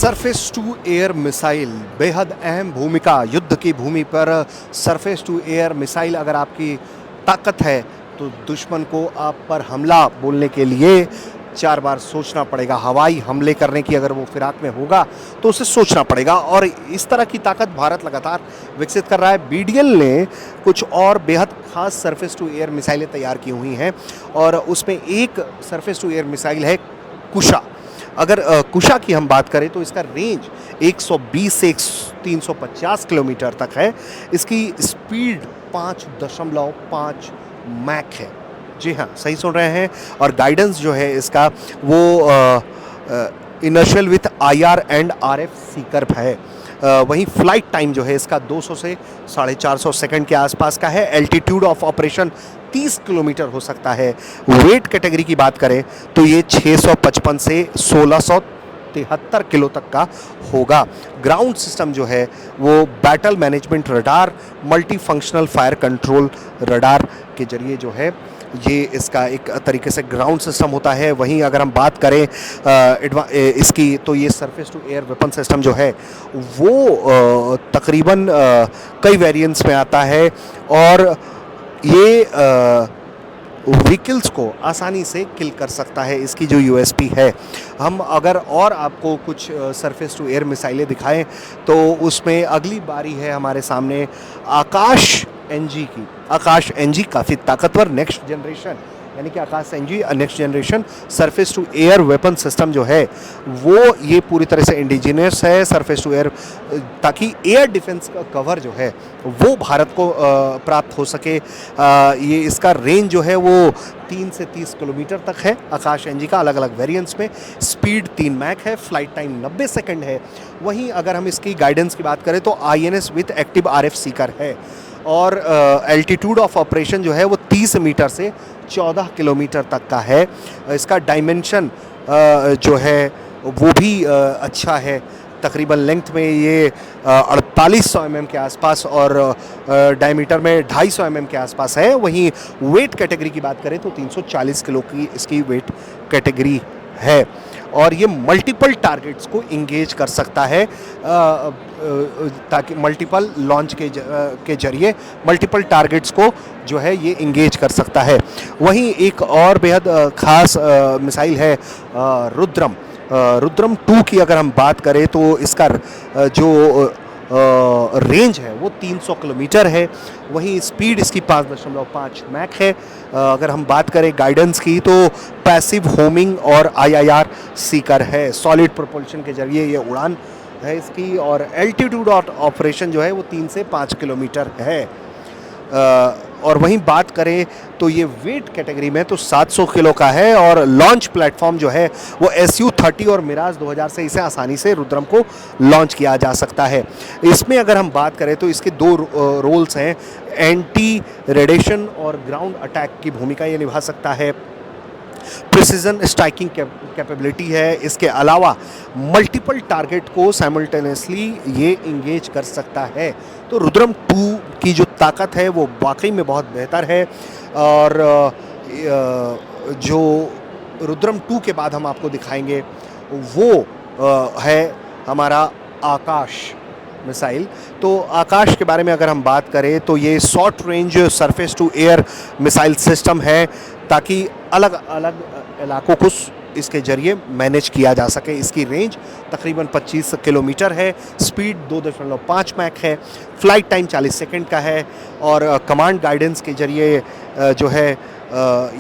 Surface to air missile बेहद अहम भूमिका युद्ध की भूमि पर। सरफेस टू एयर मिसाइल अगर आपकी ताकत है तो दुश्मन को आप पर हमला बोलने के लिए 4 बार सोचना पड़ेगा। हवाई हमले करने की अगर वो फिराक में होगा तो उसे सोचना पड़ेगा, और इस तरह की ताकत भारत लगातार विकसित कर रहा है। बीडीएल ने कुछ और बेहद खास सरफेस टू एयर मिसाइलें तैयार की हुई हैं, और उसमें एक सरफेस टू एयर मिसाइल है कुशा। अगर कुशा की हम बात करें तो इसका रेंज 120 से 350 किलोमीटर तक है। इसकी स्पीड 5.5 मैक है। जी हाँ, सही सुन रहे हैं। और गाइडेंस जो है इसका वो inertial with IR and RF Sikar है। वहीं फ्लाइट टाइम जो है इसका 200 से 450 सेकंड के आसपास का है। एल्टीट्यूड ऑफ ऑपरेशन 30 किलोमीटर हो सकता है। वेट कैटेगरी की बात करें तो ये 655 से 1673 किलो तक का होगा। ग्राउंड सिस्टम जो है वो battle management radar, multi functional fire control radar के जरिए जो है ये इसका एक तरीके से ग्राउंड सिस्टम होता है। वहीं अगर हम बात करें इसकी, तो ये surface to air weapon system जो है वो तकरीबन कई वेरिएंट्स में आता है, और ये व्हीकल्स को आसानी से किल कर सकता है। इसकी जो यूएसपी है, हम अगर और आपको कुछ सरफेस टू एयर मिसाइलें दिखाएं तो उसमें अगली बारी है हमारे सामने आकाश एनजी की। आकाश एनजी काफ़ी ताकतवर नेक्स्ट जनरेशन, यानी कि Akash NG next generation surface to air weapon system जो है वो ये पूरी तरह से इंडिजिनियस है सरफेस टू एयर, ताकि एयर डिफेंस का कवर जो है वो भारत को प्राप्त हो सके। ये इसका रेंज जो है वो 3 से 30 किलोमीटर तक है आकाश एनजी का, अलग अलग वेरिएंट्स में। स्पीड 3 मैक है, फ्लाइट टाइम 90 सेकंड है। वहीं अगर हम इसकी गाइडेंस की बात करें तो INS with active RF Sikar है, और एल्टीट्यूड ऑफ ऑपरेशन जो है वो 30 मीटर से 14 किलोमीटर तक का है। इसका डायमेंशन जो है वो भी अच्छा है। तकरीबन लेंथ में ये 4800 mm के आसपास और डायमीटर में 250 mm के आसपास है। वहीं वेट कैटेगरी की बात करें तो 340 किलो की इसकी वेट कैटेगरी है, और ये मल्टीपल टारगेट्स को इंगेज कर सकता है, ताकि मल्टीपल लॉन्च के जरिए मल्टीपल टारगेट्स को जो है ये इंगेज कर सकता है। वहीं एक और बेहद खास मिसाइल है रुद्रम। रुद्रम 2 की अगर हम बात करें तो इसका जो रेंज है वो 300 किलोमीटर है। वहीं स्पीड इसकी 5.5 मैक है। अगर हम बात करें गाइडेंस की तो पैसिव होमिंग और आईआईआर सीकर है। सॉलिड प्रोपल्शन के जरिए ये उड़ान है इसकी, और एल्टीट्यूड ऑफ ऑपरेशन जो है वो 3 से 5 किलोमीटर है। और वहीं बात करें तो ये वेट कैटेगरी में तो 700 किलो का है, और लॉन्च प्लेटफॉर्म जो है वो SU-30 और मिराज 2000 से इसे आसानी से रुद्रम को लॉन्च किया जा सकता है। इसमें अगर हम बात करें तो इसके 2 रोल्स हैं। एंटी रेडिएशन और ग्राउंड अटैक की भूमिका ये निभा सकता है। प्रिसीजन स्ट्राइकिंग कैपेबिलिटी है। इसके अलावा मल्टीपल टारगेट को साइमल्टेनियसली ये इंगेज कर सकता है। तो रुद्रम 2 की जो ताकत है वो वाकई में बहुत बेहतर है। और जो रुद्रम 2 के बाद हम आपको दिखाएंगे वो है हमारा आकाश मिसाइल। तो आकाश के बारे में अगर हम बात करें तो ये short range surface to air missile system है, ताकि अलग अलग इलाकों को इसके जरिए मैनेज किया जा सके। इसकी रेंज तकरीबन 25 किलोमीटर है। स्पीड 2.5 मैक है। फ्लाइट टाइम 40 सेकंड का है, और कमांड गाइडेंस के जरिए जो है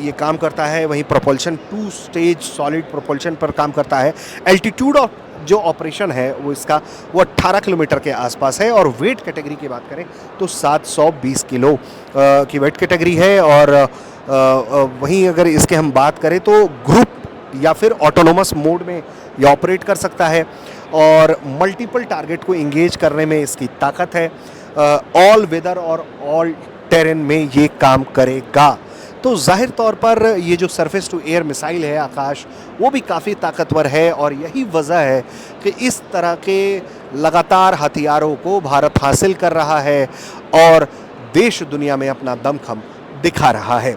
ये काम करता है। वहीं प्रोपल्शन 2 स्टेज सॉलिड प्रोपल्शन पर काम करता है। एल्टीट्यूड ऑफ जो ऑपरेशन है वो इसका वो 18 किलोमीटर के आसपास है। और वेट कैटेगरी की बात करें तो 720 किलो की वेट कैटेगरी है। और वहीं अगर इसके हम बात करें तो ग्रुप या फिर ऑटोनोमस मोड में ये ऑपरेट कर सकता है, और मल्टीपल टारगेट को इंगेज करने में इसकी ताकत है। ऑल वेदर और ऑल टेरेन में ये काम करेगा। तो जाहिर तौर पर ये जो सरफेस टू एयर मिसाइल है आकाश, वो भी काफ़ी ताकतवर है, और यही वजह है कि इस तरह के लगातार हथियारों को भारत हासिल कर रहा है और देश दुनिया में अपना दमखम दिखा रहा है।